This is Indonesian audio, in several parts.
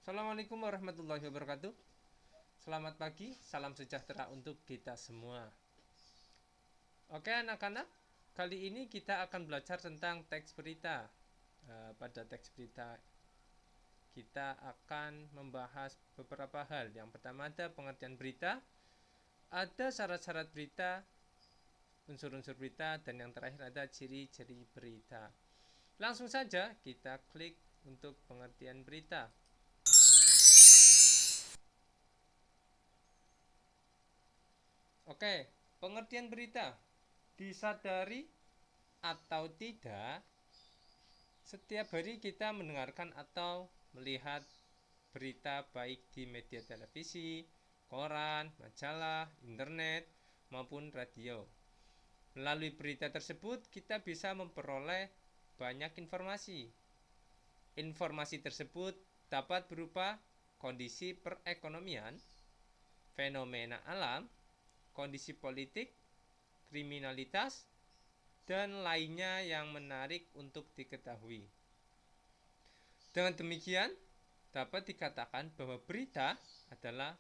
Assalamualaikum warahmatullahi wabarakatuh. Selamat pagi, salam sejahtera untuk kita semua. Oke anak-anak, kali ini kita akan belajar tentang teks berita. Pada teks berita kita akan membahas beberapa hal. Yang pertama ada pengertian berita, ada syarat-syarat berita, unsur-unsur berita, dan yang terakhir ada ciri-ciri berita. Langsung saja kita klik untuk pengertian berita. Oke, pengertian berita. Disadari atau tidak, setiap hari kita mendengarkan atau melihat berita baik di media televisi, koran, majalah, internet, maupun radio. Melalui berita tersebut, kita bisa memperoleh banyak informasi. Informasi tersebut dapat berupa kondisi perekonomian, fenomena alam, kondisi politik, kriminalitas, dan lainnya yang menarik untuk diketahui. Dengan demikian, dapat dikatakan bahwa berita adalah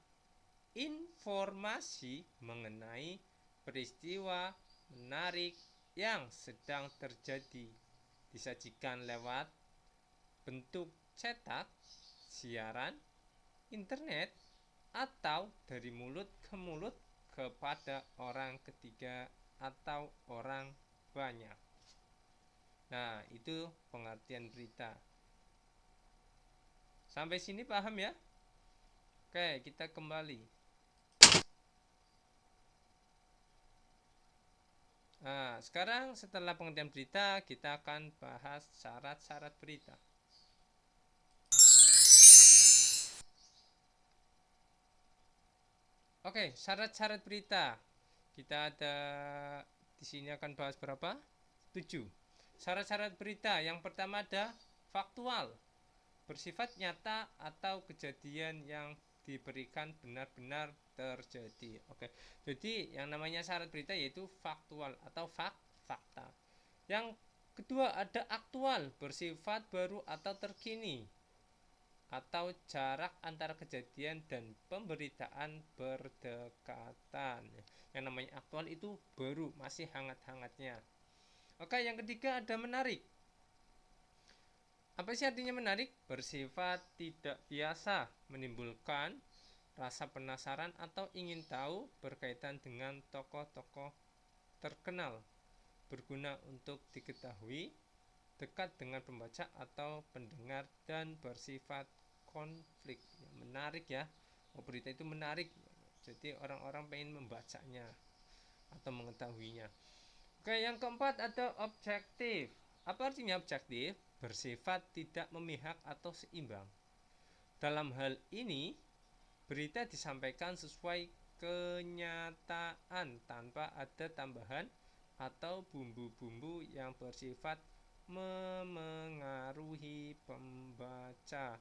informasi mengenai peristiwa menarik yang sedang terjadi, disajikan lewat bentuk cetak, siaran, internet, atau dari mulut ke mulut kepada orang ketiga atau orang banyak. Nah, itu pengertian berita. Sampai sini paham ya? Oke, kita kembali. Nah, sekarang setelah pengertian berita, kita akan bahas syarat-syarat berita. Oke, syarat-syarat berita. Kita ada di sini akan bahas berapa? 7. Syarat-syarat berita. Yang pertama ada faktual. Bersifat nyata atau kejadian yang diberikan benar-benar terjadi. Oke. Jadi yang namanya syarat berita yaitu faktual atau fakta. Yang kedua ada aktual, bersifat baru atau terkini, atau jarak antara kejadian dan pemberitaan berdekatan. Yang namanya aktual itu baru, masih hangat-hangatnya. Oke, yang ketiga ada menarik. Apa sih artinya menarik? Bersifat tidak biasa, menimbulkan rasa penasaran atau ingin tahu berkaitan dengan tokoh-tokoh terkenal, berguna untuk diketahui, dekat dengan pembaca atau pendengar, dan bersifat konflik. Menarik ya, berita itu menarik, jadi orang-orang pengen membacanya atau mengetahuinya. Oke, yang keempat ada objektif. Apa artinya objektif? Bersifat tidak memihak atau seimbang. Dalam hal ini, berita disampaikan sesuai kenyataan tanpa ada tambahan atau bumbu-bumbu yang bersifat memengaruhi pembaca.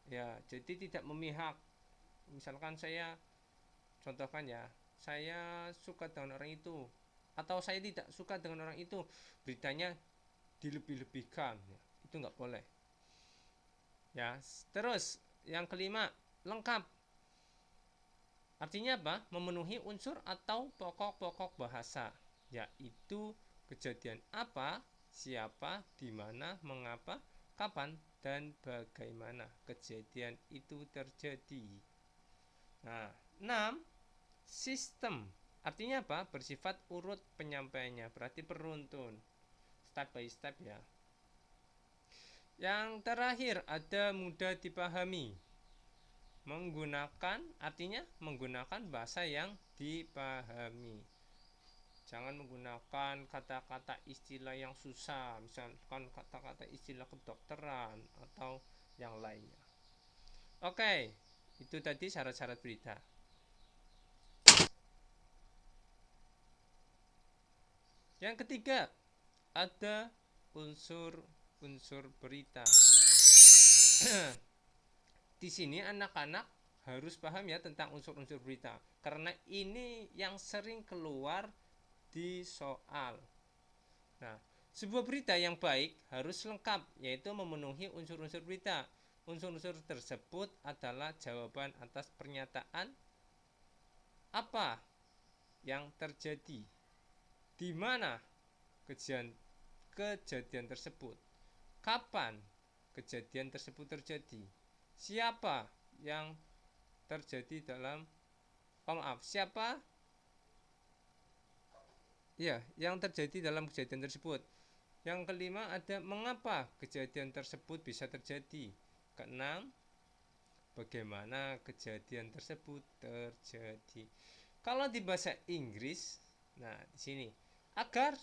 Ya, jadi tidak memihak. Misalkan saya contohkan ya, saya suka dengan orang itu atau saya tidak suka dengan orang itu, beritanya dilebih-lebihkan, ya, itu nggak boleh. Ya, terus yang kelima, lengkap. Artinya apa? Memenuhi unsur atau pokok-pokok bahasa, yaitu kejadian apa, siapa, di mana, mengapa, kapan, dan bagaimana kejadian itu terjadi. Nah, 6. Sistem. Artinya apa? Bersifat urut penyampaiannya, berarti beruntun, step by step ya. Yang terakhir ada mudah dipahami. Menggunakan, artinya menggunakan bahasa yang dipahami. Jangan menggunakan kata-kata istilah yang susah, misalkan kata-kata istilah kedokteran atau yang lainnya. Oke, itu tadi syarat-syarat berita. Yang ketiga, ada unsur-unsur berita. Di sini anak-anak harus paham ya tentang unsur-unsur berita, karena ini yang sering keluar di soal. Nah, sebuah berita yang baik harus lengkap, yaitu memenuhi unsur-unsur berita. Unsur-unsur tersebut adalah jawaban atas pernyataan apa yang terjadi, di mana kejadian tersebut, kapan kejadian tersebut terjadi, siapa yang terjadi dalam siapa yang terjadi dalam kejadian tersebut. Yang kelima ada mengapa kejadian tersebut bisa terjadi. Keenam, bagaimana kejadian tersebut terjadi. Kalau di bahasa Inggris, nah di sini agar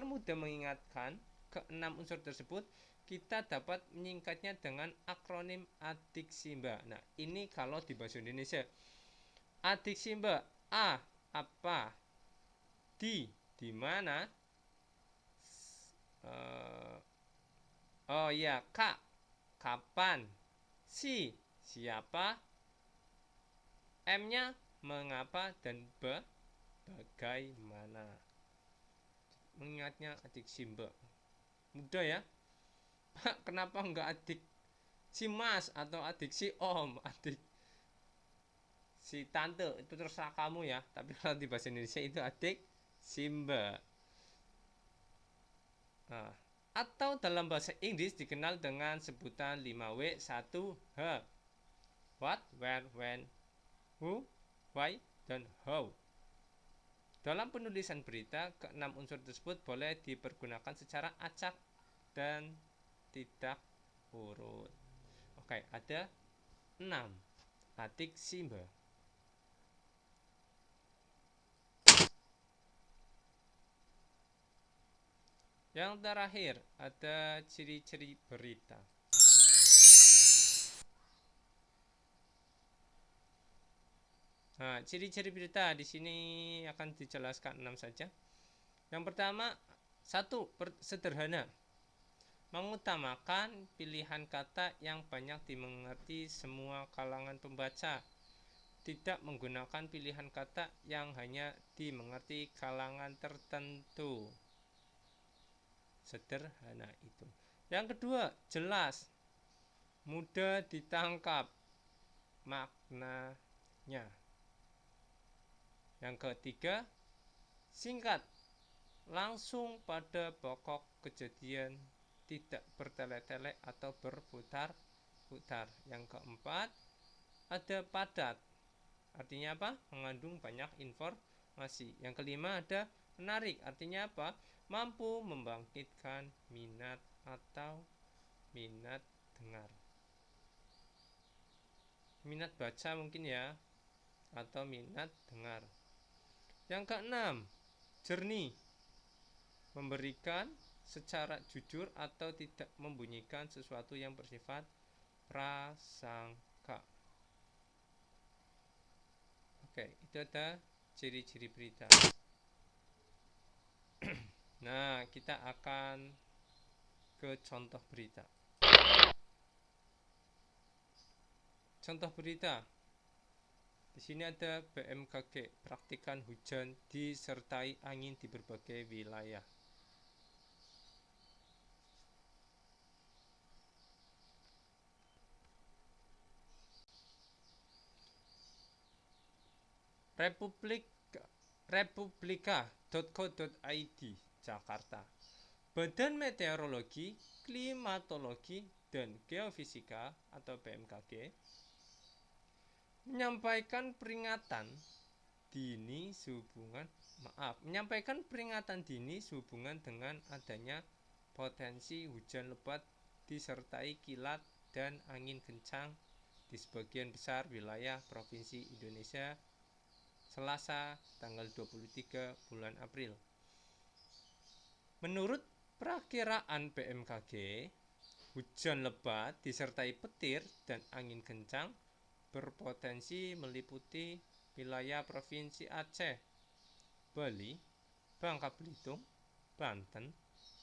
mudah mengingatkan keenam unsur tersebut, kita dapat menyingkatnya dengan akronim ADIKSIMBA. Nah, ini kalau di bahasa Indonesia. ADIKSIMBA, A apa, di mana, K kapan, siapa, M-nya mengapa, dan bagaimana. Mengingatnya adik Simba. Mudah ya. Pak, kenapa enggak adik si Mas atau adik si Om, adik si Tante? Itu terserah kamu ya. Tapi kalau di bahasa Indonesia itu adik Simba. Nah, atau dalam bahasa Inggris dikenal dengan sebutan 5W 1H. What, where, when, who, why, dan how. Dalam penulisan berita, keenam unsur tersebut boleh dipergunakan secara acak dan tidak urut. Oke, ada 6. ADIKSIMBA. Yang terakhir ada ciri-ciri berita. Nah, ciri-ciri berita di sini akan dijelaskan 6 saja. Yang pertama, 1. Sederhana. Mengutamakan pilihan kata yang banyak dimengerti semua kalangan pembaca. Tidak menggunakan pilihan kata yang hanya dimengerti kalangan tertentu. Sederhana itu. Yang kedua, jelas. Mudah ditangkap maknanya. Yang ketiga, singkat, langsung pada pokok kejadian, tidak bertele-tele atau berputar-putar. Yang keempat, ada padat. Artinya apa? Mengandung banyak informasi. Yang kelima ada menarik. Artinya apa? Mampu membangkitkan minat atau minat dengar. Minat baca mungkin ya, atau minat dengar. Yang keenam, jernih, memberikan secara jujur atau tidak membunyikan sesuatu yang bersifat prasangka. Oke, itu ada ciri-ciri berita. Nah, kita akan ke contoh berita. Contoh berita. Di sini ada BMKG, praktikan hujan disertai angin di berbagai wilayah. Republika.co.id, Jakarta. Badan Meteorologi, Klimatologi, dan Geofisika atau BMKG menyampaikan peringatan dini sehubungan dengan adanya potensi hujan lebat disertai kilat dan angin kencang di sebagian besar wilayah provinsi Indonesia Selasa tanggal 23 bulan April. Menurut perakiraan BMKG, hujan lebat disertai petir dan angin kencang berpotensi meliputi wilayah Provinsi Aceh, Bali, Bangka Belitung, Banten,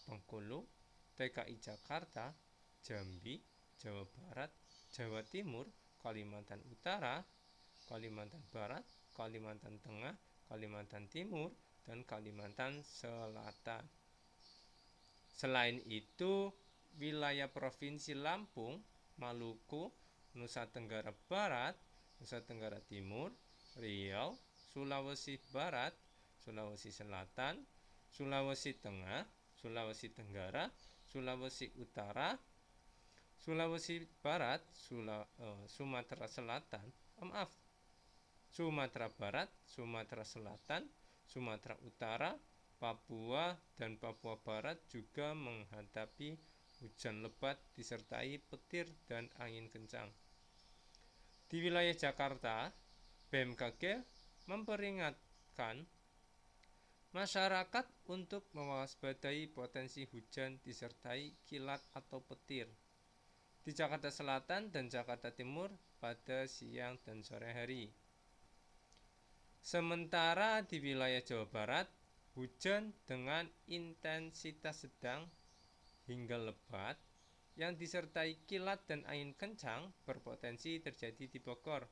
Bengkulu, DKI Jakarta, Jambi, Jawa Barat, Jawa Timur, Kalimantan Utara, Kalimantan Barat, Kalimantan Tengah, Kalimantan Timur, dan Kalimantan Selatan. Selain itu, wilayah Provinsi Lampung Maluku, Nusa Tenggara Barat, Nusa Tenggara Timur, Riau, Sulawesi Barat, Sulawesi Selatan, Sulawesi Tengah, Sulawesi Tenggara, Sulawesi Utara, Sulawesi Barat, Sumatera Selatan, Sumatera Barat, Sumatera Selatan, Sumatera Utara, Papua dan Papua Barat juga menghadapi hujan lebat disertai petir dan angin kencang. Di wilayah Jakarta, BMKG memperingatkan masyarakat untuk mewaspadai potensi hujan disertai kilat atau petir di Jakarta Selatan dan Jakarta Timur pada siang dan sore hari. Sementara di wilayah Jawa Barat, hujan dengan intensitas sedang hingga lebat yang disertai kilat dan angin kencang berpotensi terjadi di Bogor,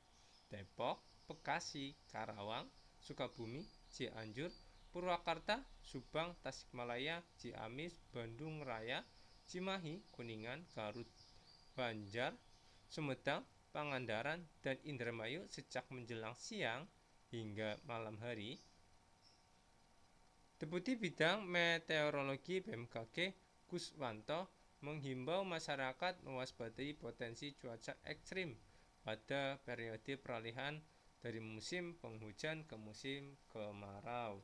Depok, Bekasi, Karawang, Sukabumi, Cianjur, Purwakarta, Subang, Tasikmalaya, Ciamis, Bandung Raya, Cimahi, Kuningan, Garut, Banjar, Sumedang, Pangandaran, dan Indramayu sejak menjelang siang hingga malam hari. Deputi Bidang Meteorologi BMKG Guswanto menghimbau masyarakat mewaspadai potensi cuaca ekstrim pada periode peralihan dari musim penghujan ke musim kemarau.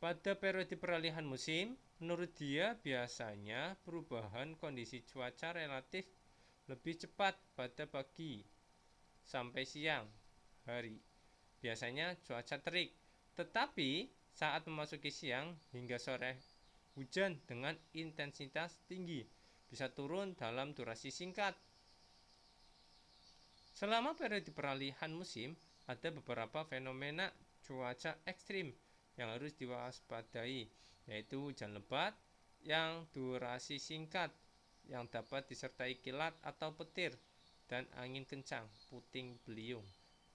Pada periode peralihan musim, menurut dia biasanya perubahan kondisi cuaca relatif lebih cepat pada pagi sampai siang hari. Biasanya cuaca terik, tetapi saat memasuki siang hingga sore, hujan dengan intensitas tinggi bisa turun dalam durasi singkat. Selama periode peralihan musim, ada beberapa fenomena cuaca ekstrim yang harus diwaspadai, yaitu hujan lebat yang durasi singkat yang dapat disertai kilat atau petir dan angin kencang, puting beliung,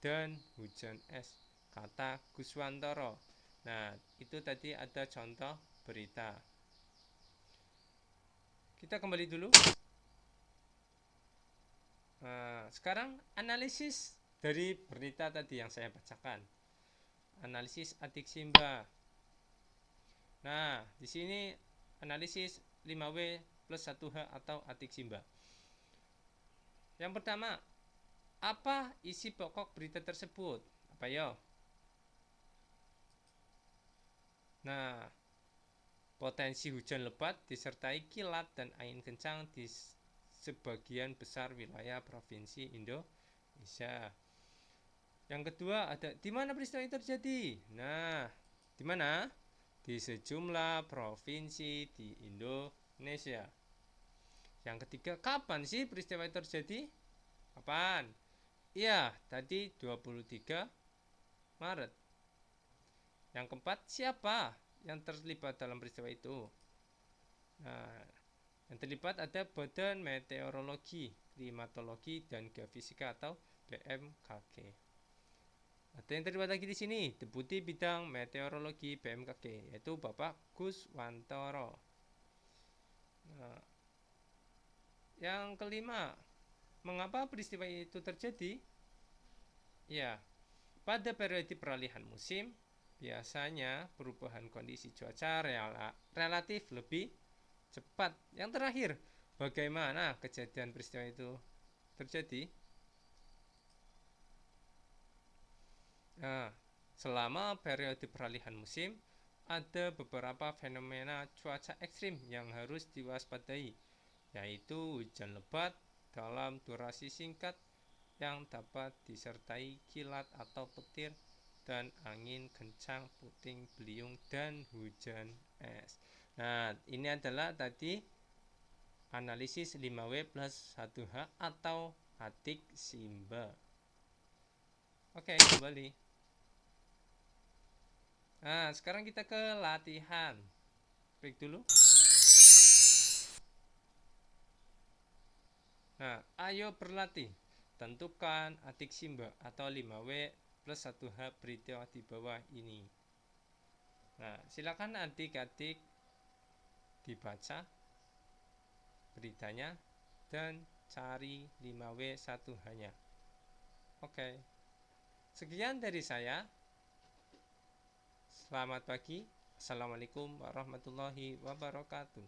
dan hujan es, kata Guswantoro. Nah, itu tadi ada contoh berita. Kita kembali dulu. Nah, sekarang analisis dari berita tadi yang saya bacakan. Analisis Atik Simba. Nah, di sini analisis 5W plus 1H atau Atik Simba. Yang pertama, apa isi pokok berita tersebut? Apa yo? Nah, potensi hujan lebat disertai kilat dan angin kencang di sebagian besar wilayah provinsi Indonesia. Yang kedua ada di mana peristiwa itu terjadi? Nah, di mana? Di sejumlah provinsi di Indonesia. Yang ketiga, kapan sih peristiwa itu terjadi? Kapan? Iya, tadi 23 Maret. Yang keempat, siapa yang terlibat dalam peristiwa itu? Nah, yang terlibat ada Badan Meteorologi, Klimatologi, dan Geofisika atau BMKG. Ada yang terlibat lagi di sini, Deputi Bidang Meteorologi BMKG, yaitu Bapak Guswantoro. Nah, yang kelima, mengapa peristiwa itu terjadi? Ya, pada periode peralihan musim, biasanya perubahan kondisi cuaca relatif lebih cepat. Yang terakhir, bagaimana kejadian peristiwa itu terjadi? Nah, selama periode peralihan musim, ada beberapa fenomena cuaca ekstrim yang harus diwaspadai, yaitu hujan lebat dalam durasi singkat yang dapat disertai kilat atau petir dan angin kencang, puting beliung, dan hujan es. Nah, ini adalah tadi analisis 5W plus 1H atau Atik Simba. Oke, kembali. Nah, sekarang kita ke latihan. Break dulu. Nah, ayo berlatih. Tentukan Atik Simba atau 5W plus 1H berita di bawah ini. Nah, silakan adik-adik dibaca beritanya dan cari 5W1 hanya. Oke. Sekian dari saya. Selamat pagi. Assalamualaikum warahmatullahi wabarakatuh.